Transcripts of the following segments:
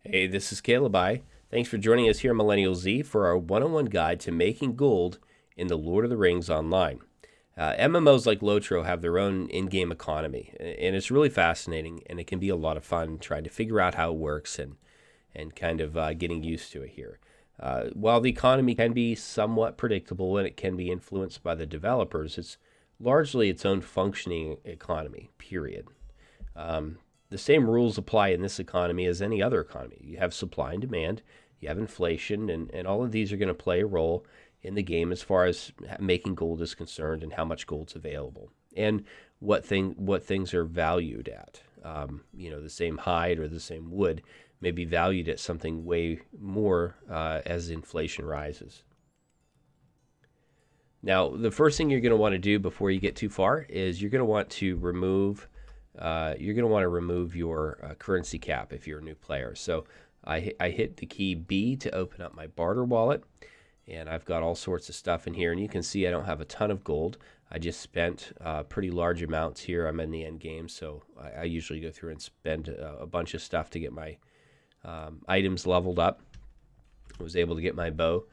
Hey, this is Caleb I. Thanks for joining us here on Millennial Z for our one-on-one guide to making gold in the Lord of the Rings online. MMOs like Lotro have their own in-game economy, and it's really fascinating, and it can be a lot of fun trying to figure out how it works and kind of getting used to it here. While the economy can be somewhat predictable and it can be influenced by the developers, it's largely its own functioning economy, period. Um, the same rules apply in this economy as any other economy. You have supply and demand, you have inflation, and all of these are going to play a role in the game as far as making gold is concerned and how much gold's available and what things are valued at. The same hide or the same wood may be valued at something way more as inflation rises. Now, the first thing you're going to want to do before you get too far is you're going to want to remove your currency cap if you're a new player. So I hit the key B to open up my barter wallet, and I've got all sorts of stuff in here. And you can see I don't have a ton of gold. I just spent pretty large amounts here. I'm in the end game, so I usually go through and spend a bunch of stuff to get my items leveled up. I was able to get my bow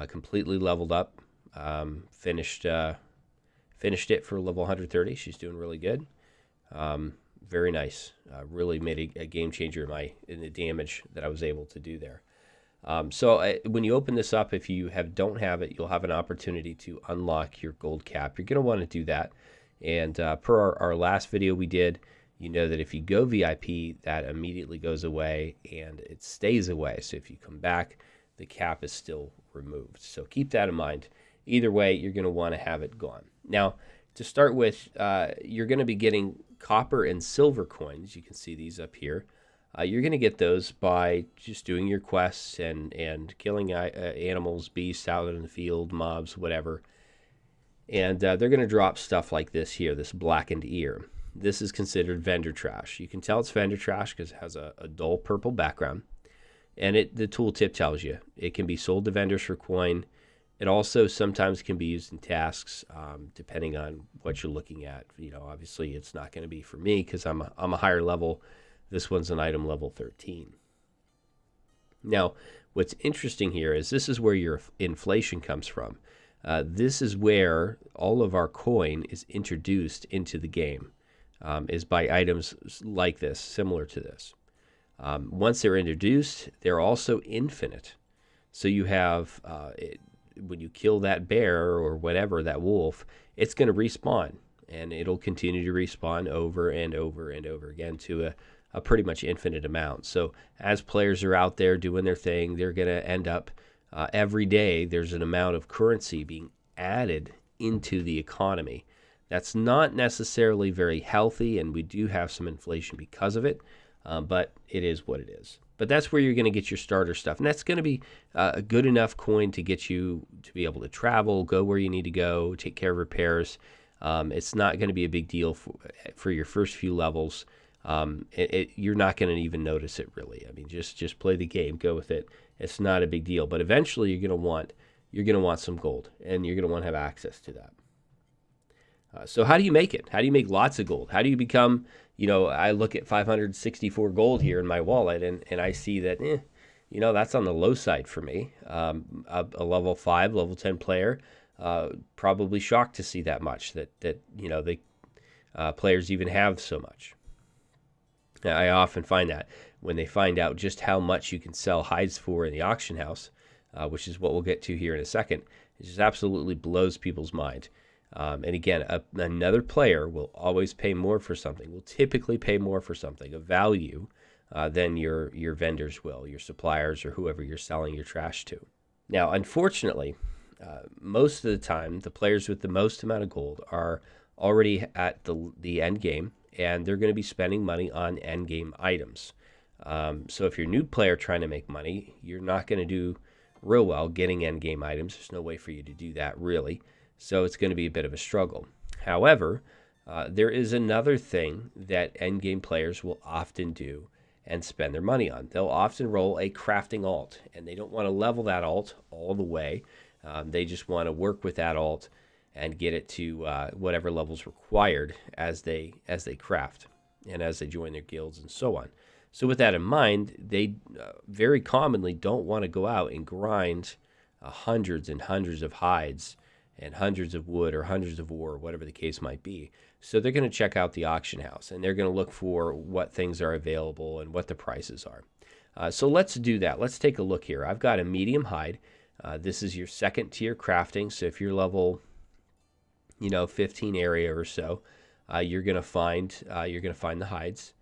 completely leveled up. Finished it for level 130. She's doing really good. Very nice. Really made a game changer in the damage that I was able to do there. When you open this up, if you don't have it, you'll have an opportunity to unlock your gold cap. You're going to want to do that. And per our last video we did, you know that if you go VIP, that immediately goes away and it stays away. So if you come back, the cap is still removed. So keep that in mind. Either way, you're going to want to have it gone. Now, to start with, you're going to be getting copper and silver coins. You can see these up here. You're going to get those by just doing your quests and killing animals, beasts out in the field, mobs, whatever. And they're going to drop stuff like this here, this blackened ear. This is considered vendor trash. You can tell it's vendor trash because it has a dull purple background. And the tooltip tells you it can be sold to vendors for coin. It also sometimes can be used in tasks, depending on what you're looking at. Obviously, it's not going to be for me because I'm a higher level. This one's an item level 13. Now, what's interesting here is this is where your inflation comes from. This is where all of our coin is introduced into the game, is by items like this, similar to this. Once they're introduced, they're also infinite. So you have... when you kill that bear or whatever, that wolf, it's going to respawn, and it'll continue to respawn over and over and over again to a pretty much infinite amount. So as players are out there doing their thing, they're going to end up every day there's an amount of currency being added into the economy. That's not necessarily very healthy, and we do have some inflation because of it, but it is what it is. But that's where you're going to get your starter stuff. And that's going to be a good enough coin to get you to be able to travel, go where you need to go, take care of repairs. It's not going to be a big deal for your first few levels. You're not going to even notice it, really. I mean, just play the game, go with it. It's not a big deal. But eventually you're going to want some gold, and you're going to want to have access to that. So how do you make it? How do you make lots of gold? How do you become, I look at 564 gold here in my wallet, and I see that, that's on the low side for me. A level 5, level 10 player, probably shocked to see that much, that players even have so much. Now, I often find that when they find out just how much you can sell hides for in the auction house, which is what we'll get to here in a second, it just absolutely blows people's mind. And again, another player will always pay more for something, will typically pay more for something of value than your vendors will, your suppliers, or whoever you're selling your trash to. Now, unfortunately, most of the time, the players with the most amount of gold are already at the end game, and they're going to be spending money on end game items. So if you're a new player trying to make money, you're not going to do real well getting end game items. There's no way for you to do that, really. So it's going to be a bit of a struggle. However, there is another thing that endgame players will often do and spend their money on. They'll often roll a crafting alt, and they don't want to level that alt all the way. They just want to work with that alt and get it to whatever levels required as they craft and as they join their guilds and so on. So with that in mind, they very commonly don't want to go out and grind hundreds and hundreds of hides and hundreds of wood or hundreds of ore, whatever the case might be. So they're going to check out the auction house, and they're going to look for what things are available and what the prices are. So let's do that. Let's take a look here. I've got a medium hide. This is your second tier crafting. So if you're level, 15 area or so, you're going to find the hides,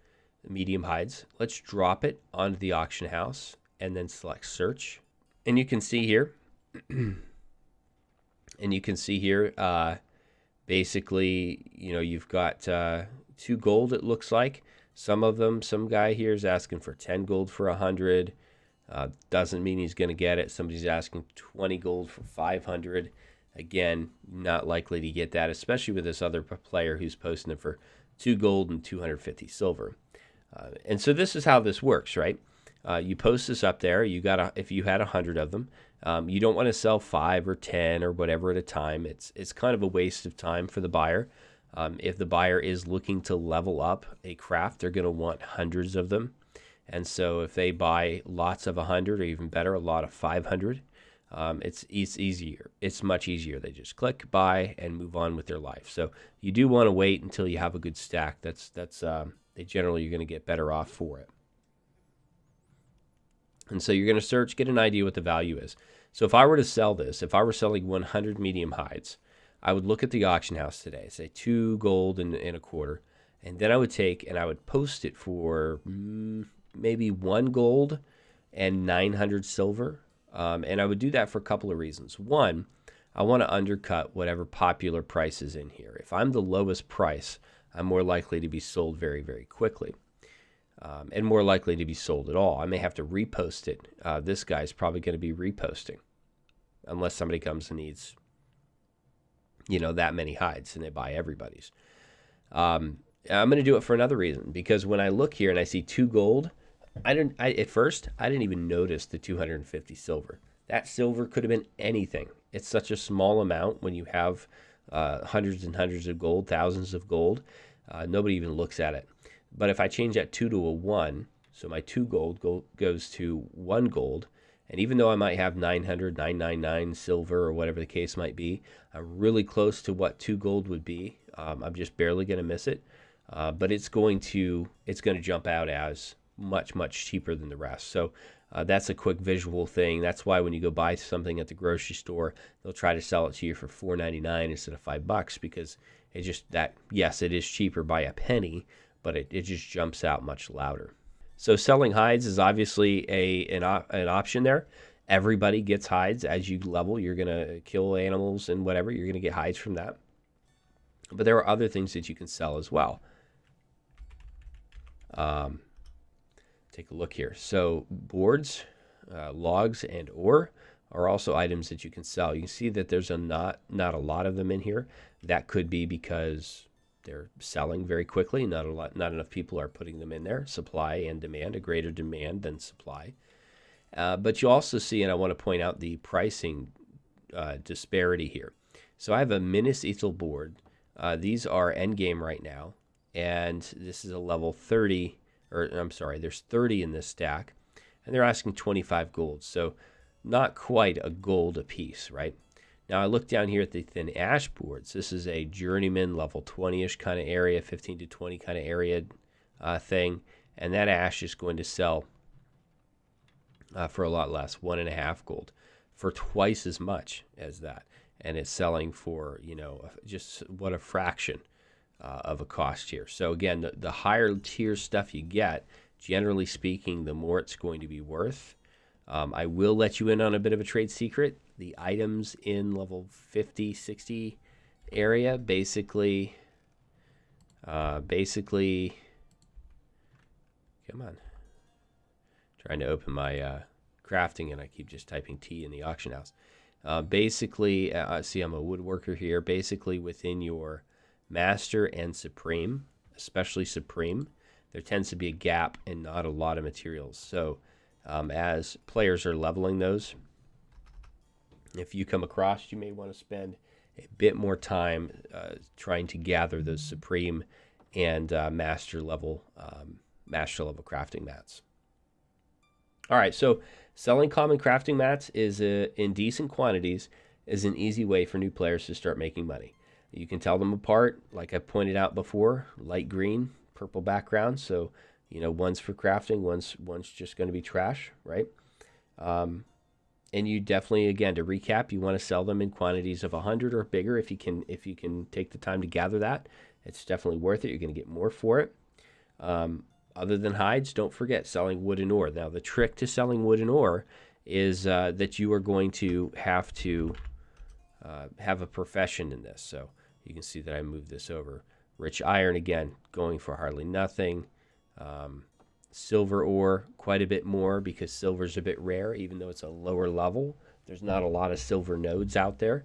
the medium hides. Let's drop it onto the auction house and then select search. And you can see here, basically, you've got 2 gold, it looks like. Some guy here is asking for 10 gold for 100. Doesn't mean he's going to get it. Somebody's asking 20 gold for 500. Again, not likely to get that, especially with this other player who's posting it for 2 gold and 250 silver. And so this is how this works, right? You post this up there. If you had 100 of them, you don't want to sell 5 or 10 or whatever at a time. It's kind of a waste of time for the buyer. If the buyer is looking to level up a craft, they're going to want hundreds of them. And so if they buy lots of 100 or even better, a lot of 500, it's easier. It's much easier. They just click buy and move on with their life. So you do want to wait until you have a good stack. Generally you're going to get better off for it. And so you're going to search, get an idea what the value is. So if I were to sell this, if I were selling 100 medium hides, I would look at the auction house today, say 2 gold and a quarter, and then I would take and I would post it for maybe 1 gold and 900 silver. And I would do that for a couple of reasons. One, I want to undercut whatever popular price is in here. If I'm the lowest price, I'm more likely to be sold very, very quickly. And more likely to be sold at all. I may have to repost it. This guy's probably going to be reposting unless somebody comes and needs, that many hides and they buy everybody's. I'm going to do it for another reason, because when I look here and I see 2 gold, at first I didn't even notice the 250 silver. That silver could have been anything. It's such a small amount when you have hundreds and hundreds of gold, thousands of gold. Nobody even looks at it. But if I change that 2 to a 1, so my 2 gold goes to 1 gold, and even though I might have 900, 999 silver or whatever the case might be, I'm really close to what 2 gold would be. I'm just barely going to miss it, but it's going to jump out as much, much cheaper than the rest. So that's a quick visual thing. That's why when you go buy something at the grocery store, they'll try to sell it to you for $4.99 instead of $5, because yes, it is cheaper by a penny, but it just jumps out much louder. So selling hides is obviously an option there. Everybody gets hides. As you level, you're going to kill animals and whatever. You're going to get hides from that. But there are other things that you can sell as well. Take a look here. So boards, logs, and ore are also items that you can sell. You can see that there's not a lot of them in here. That could be because they're selling very quickly. Not enough people are putting them in there. Supply and demand, a greater demand than supply. But you also see, and I want to point out the pricing disparity here. So I have a Minas Ethel board. These are endgame right now, and this is a level 30, or I'm sorry, there's 30 in this stack, and they're asking 25 gold. So not quite a gold a piece, right? Now I look down here at the thin ash boards. This is a journeyman level 20-ish kind of area, 15 to 20 kind of area thing, and that ash is going to sell for a lot less, 1.5 gold, for twice as much as that, and it's selling for just what a fraction of a cost here. So again, the higher tier stuff you get, generally speaking, the more it's going to be worth. I will let you in on a bit of a trade secret. The items in level 50, 60 area basically, come on. Trying to open my crafting and I keep just typing T in the auction house. See, I'm a woodworker here. Basically within your master and supreme, especially supreme, there tends to be a gap and not a lot of materials. So as players are leveling those, if you come across, you may want to spend a bit more time trying to gather those supreme and master level master level crafting mats. All right, so selling common crafting mats is in decent quantities is an easy way for new players to start making money. You can tell them apart, like I pointed out before, light green, purple background. So, one's for crafting, one's just going to be trash, right? And you definitely, again, to recap, you want to sell them in quantities of 100 or bigger if you can take the time to gather that. It's definitely worth it. You're going to get more for it. Other than hides, don't forget selling wood and ore. Now, the trick to selling wood and ore is that you are going to have a profession in this. So you can see that I moved this over. Rich iron, again, going for hardly nothing. Silver ore, quite a bit more because silver's a bit rare, even though it's a lower level. There's not a lot of silver nodes out there.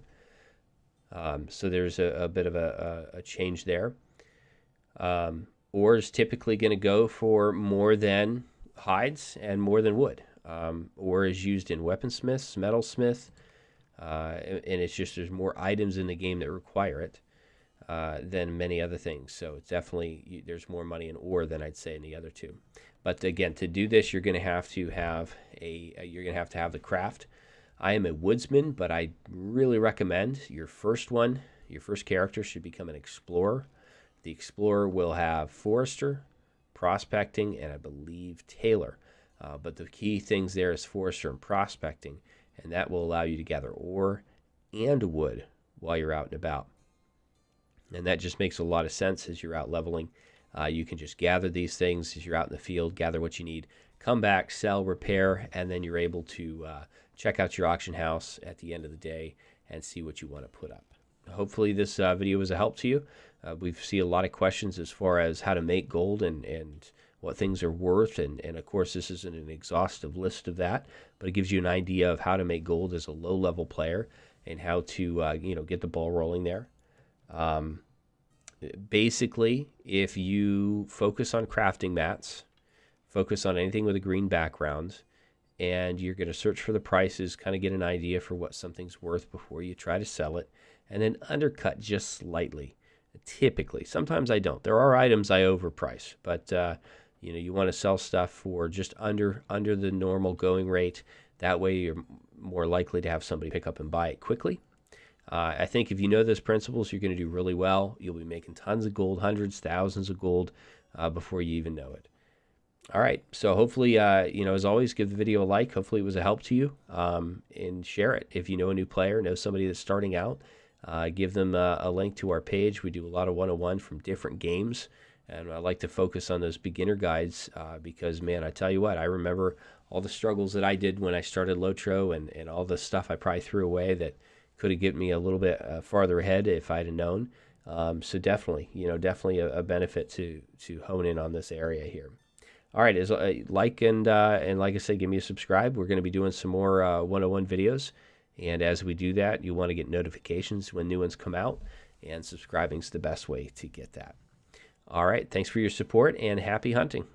So there's a bit of a change there. Ore is typically going to go for more than hides and more than wood. Ore is used in weaponsmiths, metalsmith, and it's just there's more items in the game that require it than many other things. So it's definitely, there's more money in ore than I'd say in the other two. But again, to do this, you're going to have to have the craft. I am a woodsman, but I really recommend your first character should become an explorer. The explorer will have forester, prospecting, and I believe tailor. But the key things there is forester and prospecting, and that will allow you to gather ore and wood while you're out and about. And that just makes a lot of sense as you're out leveling. You can just gather these things as you're out in the field, gather what you need, come back, sell, repair, and then you're able to check out your auction house at the end of the day and see what you want to put up. Hopefully this video was a help to you. We see a lot of questions as far as how to make gold and what things are worth. And of course, this isn't an exhaustive list of that, but it gives you an idea of how to make gold as a low-level player and how to get the ball rolling there. Basically, if you focus on crafting mats, focus on anything with a green background, and you're going to search for the prices, kind of get an idea for what something's worth before you try to sell it, and then undercut just slightly. Typically, sometimes I don't. There are items I overprice, but you want to sell stuff for just under the normal going rate. That way, you're more likely to have somebody pick up and buy it quickly. I think if you know those principles, you're going to do really well. You'll be making tons of gold, hundreds, thousands of gold before you even know it. All right, so hopefully, as always, give the video a like. Hopefully it was a help to you, and share it. If you know a new player, know somebody that's starting out, give them a link to our page. We do a lot of 101 from different games, and I like to focus on those beginner guides because, man, I tell you what, I remember all the struggles that I did when I started Lotro and all the stuff I probably threw away that could have gotten me a little bit farther ahead if I'd have known. So definitely, definitely a benefit to hone in on this area here. All right, like and like I said, give me a subscribe. We're going to be doing some more 101 videos, and as we do that, you want to get notifications when new ones come out, and subscribing is the best way to get that. All right, thanks for your support, and happy hunting.